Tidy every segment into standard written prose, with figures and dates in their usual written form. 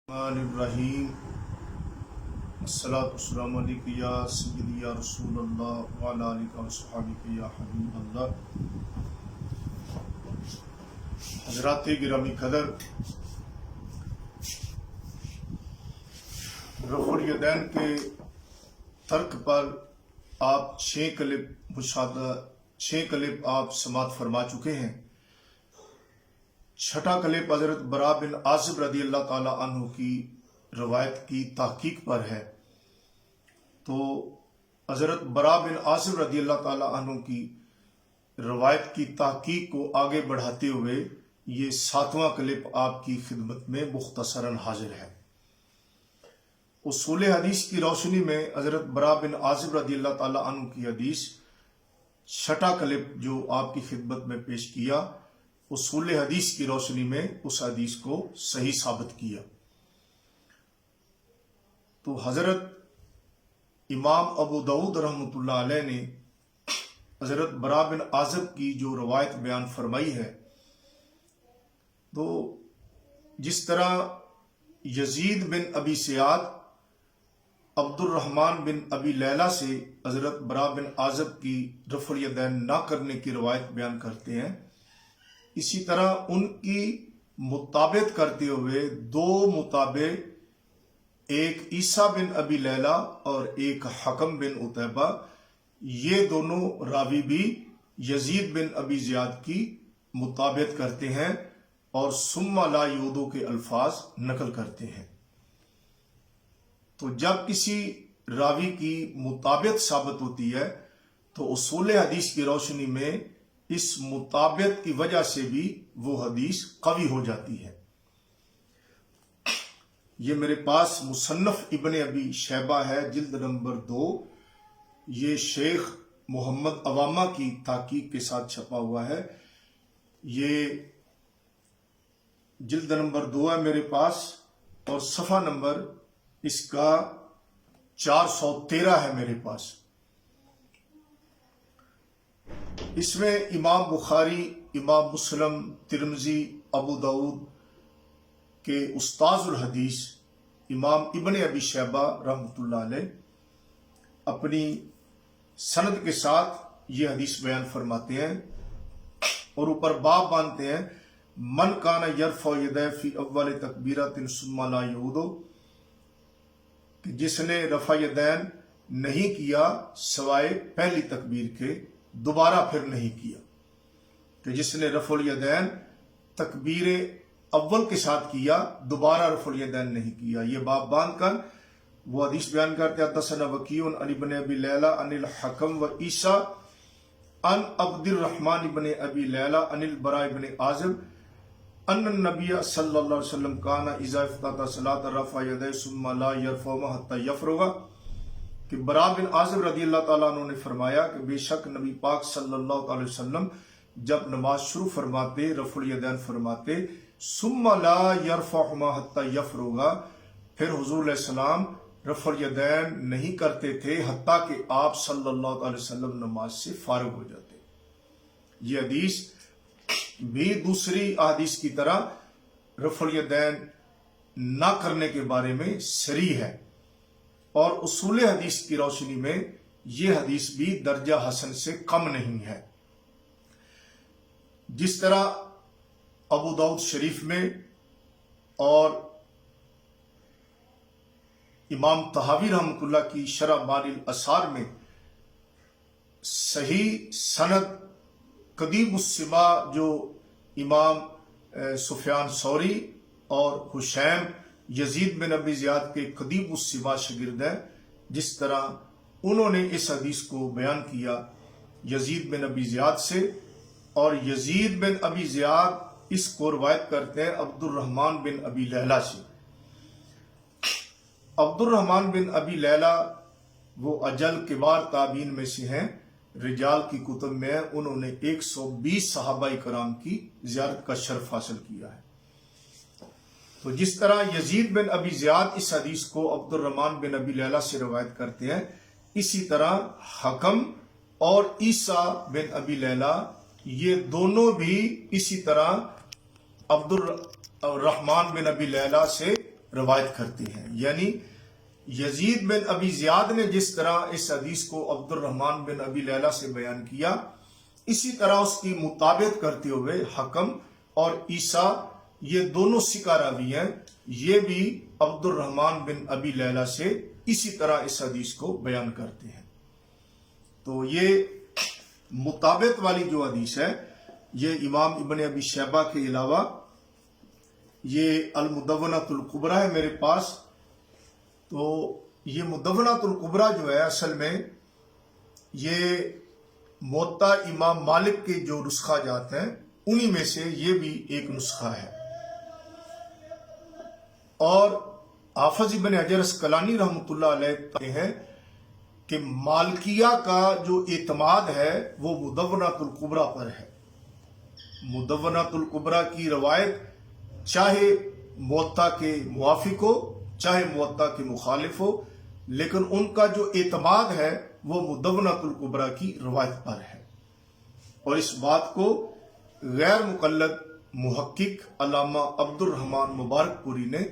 الرحیم الصلاۃ والسلام علیک یا سیدی یا رسول اللہ وعلی آلک و صحابک یا حبیب اللہ۔ حضرات گرامی قدر، رفع الیدین کے ترک پر آپ 6 کلپ آپ سماعت فرما چکے ہیں۔ چھٹا کلپ حضرت برا بن عازب رضی اللہ تعالی عنہ کی روایت کی تحقیق پر ہے۔ تو حضرت برا بن عازب رضی اللہ تعالی عنہ کی روایت کی تحقیق کو آگے بڑھاتے ہوئے یہ 7واں کلپ آپ کی خدمت میں مختصراً حاضر ہے۔ اصول حدیث کی روشنی میں حضرت برا بن عازب رضی اللہ تعالی عنہ کی حدیث چھٹا کلپ جو آپ کی خدمت میں پیش کیا، اصول حدیث کی روشنی میں اس حدیث کو صحیح ثابت کیا۔ تو حضرت امام ابو داؤد رحمۃ اللہ علیہ نے حضرت برا بن عازب کی جو روایت بیان فرمائی ہے، تو جس طرح یزید بن ابی سیاد عبد الرحمن بن ابی لیلہ سے حضرت برا بن عازب کی رفع الیدین نہ کرنے کی روایت بیان کرتے ہیں، اسی طرح ان کی مطابقت کرتے ہوئے 2 متابع، ایک عیسیٰ بن ابی لیلہ اور ایک حکم بن عتیبہ، یہ دونوں راوی بھی یزید بن ابی زیاد کی مطابقت کرتے ہیں اور ثم لا یودو کے الفاظ نقل کرتے ہیں۔ تو جب کسی راوی کی مطابقت ثابت ہوتی ہے تو اصول حدیث کی روشنی میں اس مطابقت کی وجہ سے بھی وہ حدیث قوی ہو جاتی ہے۔ یہ میرے پاس مصنف ابن ابی شیبہ ہے، جلد نمبر 2، یہ شیخ محمد عوامہ کی تحقیق کے ساتھ چھپا ہوا ہے۔ یہ جلد نمبر 2 ہے میرے پاس، اور صفحہ نمبر اس کا 413 ہے میرے پاس۔ اس میں امام بخاری، امام مسلم، ترمذی، ابو داؤد کے استاذ الحدیث امام ابن ابی شیبہ رحمۃ اللہ علیہ اپنی سند کے ساتھ یہ حدیث بیان فرماتے ہیں اور اوپر باب باندھتے ہیں، من کان یرفع یدیہ فی اول تکبیرۃ ثم لا یعود، کہ جس نے رفع یدین نہیں کیا سوائے پہلی تکبیر کے، دوبارہ پھر نہیں کیا، کہ جس نے رفع الیدین تکبیر اول کے ساتھ کیا، دوبارہ رفع الیدین نہیں کیا۔ یہ باب باندھ کر وہ حدیث بیان کرتے ہیں، حدثنا وکیع عن ابن ابی لیلہ عن الحکم و عیسیٰ عن عبد الرحمن بن ابی لیلہ عن البراء بن عازب ان النبی صلی اللہ علیہ وسلم کان اذا افتتح الصلاۃ رفع یدیہ ثم لا یرفعہما حتی یفرغ، کہ برا بن عازب رضی اللہ تعالیٰ عنہ نے فرمایا کہ بے شک نبی پاک صلی اللہ علیہ وسلم جب نماز شروع فرماتے، رفع الیدین فرماتے، ثم لا یرفعہما حتی یفرغ، پھر حضور علیہ السلام رفع الیدین نہیں کرتے تھے حتیٰ کہ آپ صلی اللہ علیہ وسلم نماز سے فارغ ہو جاتے۔ یہ حدیث بھی دوسری احادیث کی طرح رفع الیدین نہ کرنے کے بارے میں صریح ہے، اور اصول حدیث کی روشنی میں یہ حدیث بھی درجہ حسن سے کم نہیں ہے۔ جس طرح ابو داؤد شریف میں اور امام طحاوی رحمۃ اللہ کی شرح بان الاثار میں صحیح سند قدیم السماع جو امام سفیان ثوری اور حشیم یزید بن ابی زیاد کے قدیم السماع شاگرد ہیں، جس طرح انہوں نے اس حدیث کو بیان کیا یزید بن ابی زیاد سے، اور یزید بن ابی زیاد اس کو روایت کرتے ہیں عبد الرحمن بن ابی لیلہ سے۔ عبد الرحمن بن ابی لیلہ وہ اجل کبار تابعین میں سے ہیں، رجال کی کتب میں انہوں نے 120 صحابہ کرام کی زیارت کا شرف حاصل کیا ہے۔ تو جس طرح یزید بن ابی زیاد اس حدیث کو عبد الرحمن بن ابی لیلہ سے روایت کرتے ہیں، اسی طرح حکم اور عیسیٰ بن ابی لیلہ یہ دونوں بھی اسی طرح عبد الرحمن بن ابی لیلہ سے روایت کرتے ہیں. یعنی یزید بن ابی زیاد نے جس طرح اس حدیث کو عبد الرحمن بن ابی لیلہ سے بیان کیا، اسی طرح اس کی مطابقت کرتے ہوئے حکم اور عیسیٰ، یہ دونوں ثقہ راوی ہیں، یہ بھی عبد الرحمن بن ابی لیلہ سے اسی طرح اس حدیث کو بیان کرتے ہیں. تو یہ مطابقت والی جو حدیث ہے، یہ امام ابن ابی شیبہ کے علاوہ یہ المدونۃ الکبریٰ ہے میرے پاس. تو یہ مدونۃ الکبریٰ جو ہے اصل میں یہ موطا امام مالک کے جو نسخہ جات ہیں انہی میں سے یہ بھی ایک نسخہ ہے. اور حافظ ابن حجر اسقلانی رحمۃ اللہ علیہ کہتے ہیں کہ مالکیہ کا جو اعتماد ہے وہ مدونۃ الکبریٰ پر ہے. مدونۃ الکبریٰ کی روایت چاہے موطا کے موافق ہو چاہے موطا کے مخالف ہو، لیکن ان کا جو اعتماد ہے وہ مدونۃ الکبریٰ کی روایت پر ہے. اور اس بات کو غیر مقلد محقق علامہ عبد الرحمن مبارک پوری نے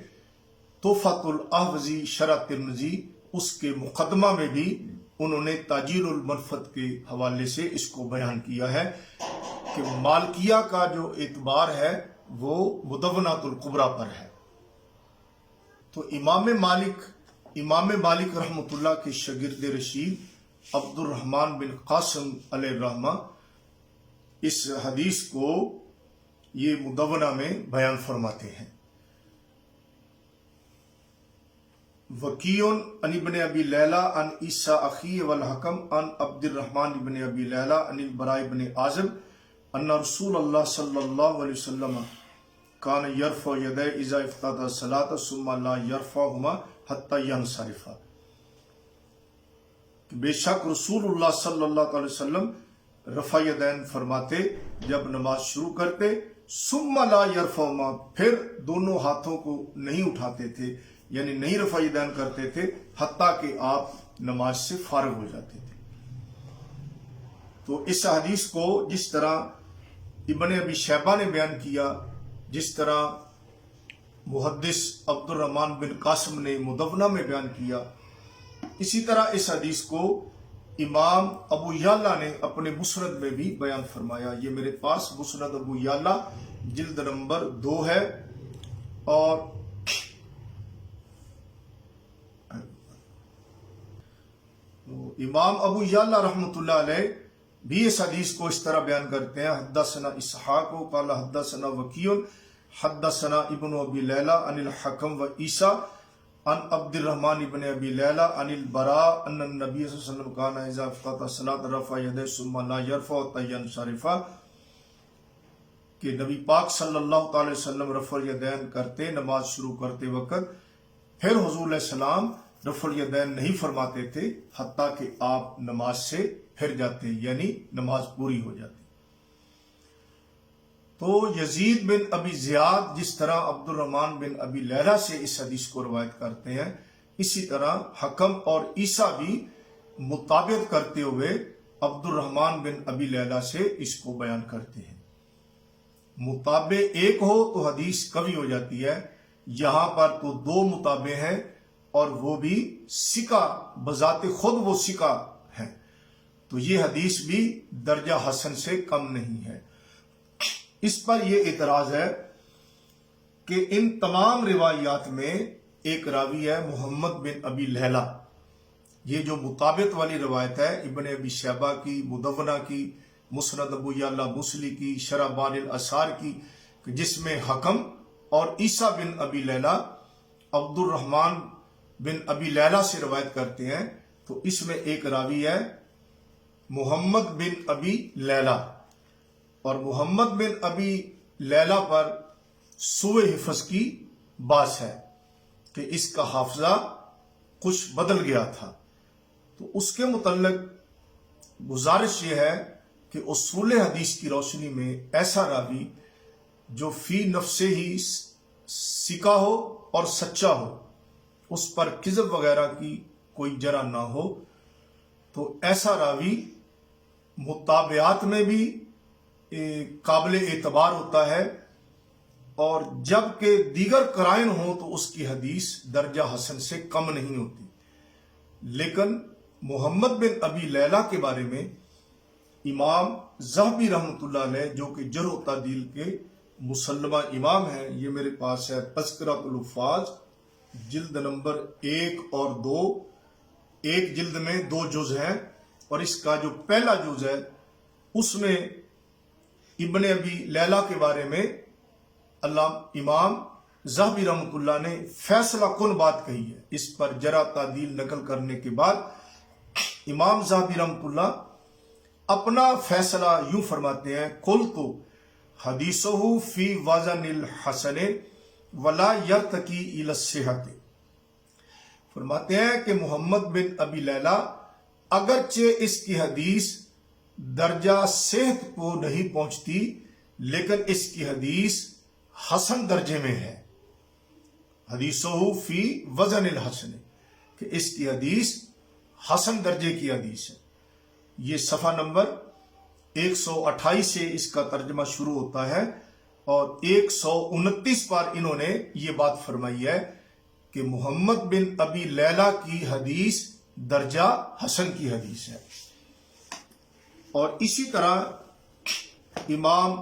تحفۃ الاحوذی شرح ترمذی اس کے مقدمہ میں بھی انہوں نے تاجیل المنفت کے حوالے سے اس کو بیان کیا ہے کہ مالکیہ کا جو اعتبار ہے وہ مدونۃ الکبریٰ پر ہے. تو امام مالک رحمۃ اللہ کے شاگرد رشید عبد الرحمن بن قاسم علیہ الرحمہ اس حدیث کو یہ مدونہ میں بیان فرماتے ہیں. وکیع عن ابن ابی لیلہ عن عیسیٰ اخی والحکم عن عبد الرحمن ابن ابی لیلہ عن البراء بن عازب ان رسول اللہ صلی اللہ علیہ وسلم کان یرفع یدیہ اذا افتتح الصلاۃ ثم لا یرفعہما حتی ینصرف. بے شک رسول اللہ صلی اللہ علیہ وسلم رفع یدین فرماتے جب نماز شروع کرتے، ثم لا یرفعہما پھر دونوں ہاتھوں کو نہیں اٹھاتے تھے، یعنی نہیں رفع یدین کرتے تھے حتیٰ کہ آپ نماز سے فارغ ہو جاتے تھے. تو اس حدیث کو جس طرح ابن ابی شیبہ نے بیان کیا، جس طرح محدث عبد الرحمن بن قاسم نے مدونہ میں بیان کیا، اسی طرح اس حدیث کو امام ابو یعلا نے اپنے مسند میں بھی بیان فرمایا. یہ میرے پاس مسند ابو یعلا جلد نمبر 2 ہے. اور امام ابو یعلا رحمۃ اللہ علیہ بھی اس حدیث کو اس طرح بیان کرتے ہیں. حدثنا اسحاق قال حدثنا وکیع حدثنا ابن ابی لیلہ عن الحکم و عیسیٰ عن عبد الرحمن ابن ابی لیلہ عن البراء ان النبی صلی اللہ علیہ وسلم کان اذا افتتح الصلاۃ رفع یدیہ ثم لا یرفع حتی ینصرف، کہ نبی پاک صلی اللہ تعالی وسلم رفع الیدین کرتے نماز شروع کرتے وقت، پھر حضور علیہ السلام رفع الیدین نہیں فرماتے تھے حتیٰ کہ آپ نماز سے پھر جاتے، یعنی نماز پوری ہو جاتی. تو یزید بن ابی زیاد جس طرح عبد الرحمن بن ابی لیلہ سے اس حدیث کو روایت کرتے ہیں، اسی طرح حکم اور عیسیٰ بھی مطابقت کرتے ہوئے عبد الرحمن بن ابی لیلہ سے اس کو بیان کرتے ہیں. متابع ایک ہو تو حدیث قوی ہو جاتی ہے، یہاں پر تو 2 متابع ہیں اور وہ بھی ثقہ، بذات خود وہ ثقہ ہیں، تو یہ حدیث بھی درجہ حسن سے کم نہیں ہے. اس پر یہ اعتراض ہے کہ ان تمام روایات میں ایک راوی ہے محمد بن ابی لیلہ. یہ جو مطابقت والی روایت ہے ابن ابی شیبہ کی، مدونہ کی، مسند ابو یعلا موصلی کی، شرح بان الاسار کی، جس میں حکم اور عیسیٰ بن ابی لیلہ عبد الرحمن بن ابی لیلہ سے روایت کرتے ہیں، تو اس میں ایک راوی ہے محمد بن ابی لیلہ. اور محمد بن ابی لیلہ پر سوء حفظ کی باس ہے کہ اس کا حافظہ کچھ بدل گیا تھا. تو اس کے متعلق گزارش یہ ہے کہ اصول حدیث کی روشنی میں ایسا راوی جو فی نفسے ہی ثقہ ہو اور سچا ہو، اس پر کذب وغیرہ کی کوئی جرح نہ ہو، تو ایسا راوی مطابعات میں بھی قابل اعتبار ہوتا ہے اور جب کہ دیگر قرائن ہوں تو اس کی حدیث درجہ حسن سے کم نہیں ہوتی. لیکن محمد بن ابی لیلہ کے بارے میں امام ذہبی رحمۃ اللہ علیہ جو کہ جرح و تعدیل کے مسلمہ امام ہیں، یہ میرے پاس ہے تذکرۃ الحفاظ جلد نمبر 1 اور 2، ایک جلد میں 2 جز ہیں، اور اس کا جو پہلا جز ہے اس میں ابن ابی لیلہ کے بارے میں امام ذہبی رحمۃ اللہ نے فیصلہ کن بات کہی ہے. اس پر جرح تعدیل نقل کرنے کے بعد امام ذہبی رحمۃ اللہ اپنا فیصلہ یوں فرماتے ہیں: قلت حدیثہ فی وزن الحسن ولا یرتقی الی الصحۃ. فرماتے ہیں کہ محمد بن ابی لیلہ اگرچہ اس کی حدیث درجہ صحت کو نہیں پہنچتی، لیکن اس کی حدیث حسن درجے میں ہے. حدیثہ فی وزن الحسن، کہ اس کی حدیث حسن درجے کی حدیث ہے. یہ صفحہ نمبر 128 سے اس کا ترجمہ شروع ہوتا ہے، اور 129 پر انہوں نے یہ بات فرمائی ہے کہ محمد بن ابی لیلہ کی حدیث درجہ حسن کی حدیث ہے. اور اسی طرح امام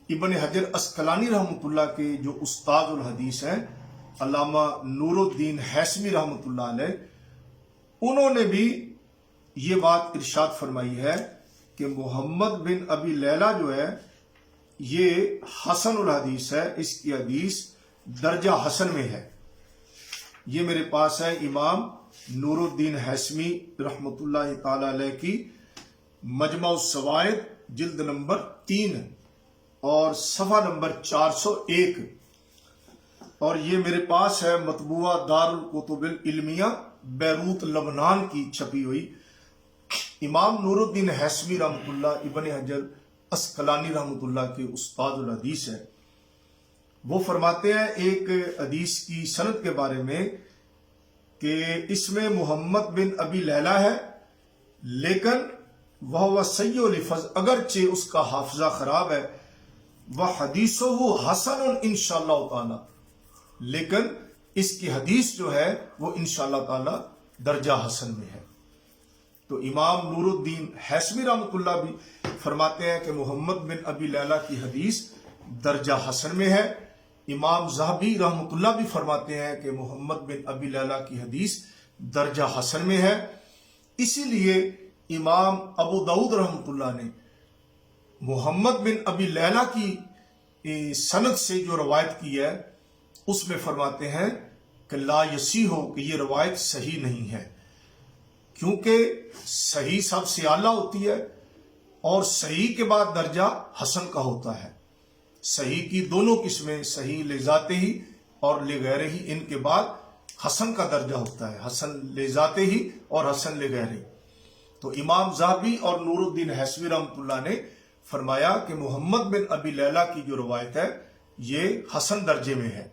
ابن حجر عسقلانی رحمۃ اللہ کے جو استاد الحدیث ہیں علامہ نور الدین ہیثمی رحمۃ اللہ علیہ، انہوں نے بھی یہ بات ارشاد فرمائی ہے کہ محمد بن ابی لیلہ جو ہے یہ حسن الحدیث ہے، اس کی حدیث درجہ حسن میں ہے. یہ میرے پاس ہے امام نور الدین ہیثمی رحمۃ اللہ تعالی علیہ کی مجمع الزوائد جلد نمبر 3 اور صفحہ نمبر 401، اور یہ میرے پاس ہے مطبوعہ دار الکتب العلمیہ بیروت لبنان کی چھپی ہوئی. امام نور الدین ہیثمی رحمۃ اللہ ابن حجر عسقلانی رحمۃ اللہ کے استاد الحدیث ہے. وہ فرماتے ہیں ایک حدیث کی سند کے بارے میں کہ اس میں محمد بن ابی لیلہ ہے، لیکن وہ سیء الحفظ، اگرچہ اس کا حافظہ خراب ہے، وہ حدیثہ حسن انشاءاللہ تعالی، لیکن اس کی حدیث جو ہے وہ انشاءاللہ تعالی درجہ حسن میں ہے. تو امام نور الدین ہیثمی رحمۃ اللہ بھی فرماتے ہیں کہ محمد بن ابی لیلہ کی حدیث درجہ حسن میں ہے. امام ذہبی رحمۃ اللہ بھی فرماتے ہیں کہ محمد بن ابی لیلہ کی حدیث درجہ حسن میں ہے. اسی لیے امام ابو داؤد رحمۃ اللہ نے محمد بن ابی لیلہ کی سند سے جو روایت کی ہے اس میں فرماتے ہیں کہ لا یصیح ہو، کہ یہ روایت صحیح نہیں ہے، کیونکہ صحیح سب سے اعلیٰ ہوتی ہے اور صحیح کے بعد درجہ حسن کا ہوتا ہے. صحیح کی دونوں قسمیں، صحیح لذاتے ہی اور لغیرہ ہی، ان کے بعد حسن کا درجہ ہوتا ہے، حسن لذاتے ہی اور حسن لغیرہ ہی. تو امام ذہبی اور نور الدین ہیثمی رحمۃ اللہ نے فرمایا کہ محمد بن ابی لیلہ کی جو روایت ہے یہ حسن درجے میں ہے.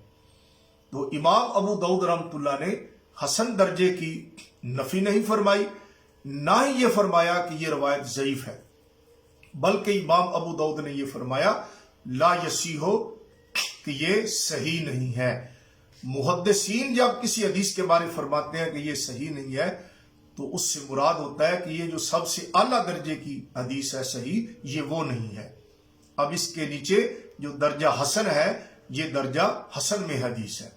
تو امام ابو داؤد رحمۃ اللہ نے حسن درجے کی نفی نہیں فرمائی، نہ ہی یہ فرمایا کہ یہ روایت ضعیف ہے، بلکہ امام ابو داؤد نے یہ فرمایا لا یصیح ہو، کہ یہ صحیح نہیں ہے. محدثین جب کسی حدیث کے بارے فرماتے ہیں کہ یہ صحیح نہیں ہے تو اس سے مراد ہوتا ہے کہ یہ جو سب سے اعلیٰ درجے کی حدیث ہے صحیح، یہ وہ نہیں ہے. اب اس کے نیچے جو درجہ حسن ہے یہ درجہ حسن میں حدیث ہے.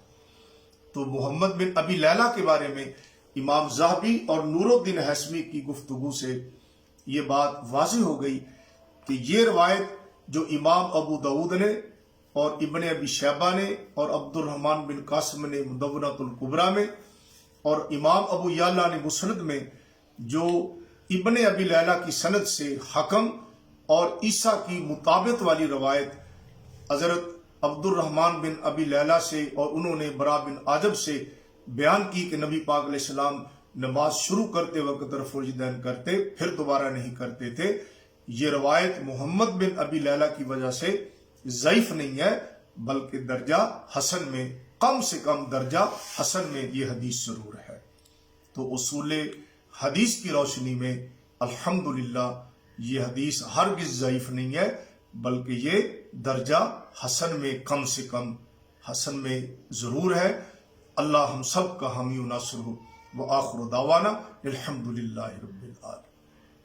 تو محمد بن ابی لیلہ کے بارے میں امام ذہبی اور نور الدین ہیثمی کی گفتگو سے یہ بات واضح ہو گئی کہ یہ روایت جو امام ابو داؤد نے اور ابن ابی شیبہ نے اور عبد الرحمن بن قاسم نے مدونۃ الکبریٰ میں اور امام ابو یعلا نے مسند میں جو ابن ابی لیلہ کی سند سے حکم اور عیسیٰ کی مطابقت والی روایت حضرت عبد الرحمن بن ابی لیلہ سے، اور انہوں نے برا بن عازب سے بیان کی کہ نبی پاک علیہ السلام نماز شروع کرتے وقت رفع الیدین کرتے پھر دوبارہ نہیں کرتے تھے. یہ روایت محمد بن ابی لیلہ کی وجہ سے ضعیف نہیں ہے، بلکہ درجہ حسن میں، کم سے کم درجہ حسن میں یہ حدیث ضرور ہے. تو اصول حدیث کی روشنی میں الحمدللہ یہ حدیث ہرگز ضعیف نہیں ہے، بلکہ یہ درجہ حسن میں کم سے کم حسن میں ضرور ہے۔ اللہ ہم سب کا حامی و ناصر ہو۔ وآخر دعوانا الحمدللہ رب العالمین۔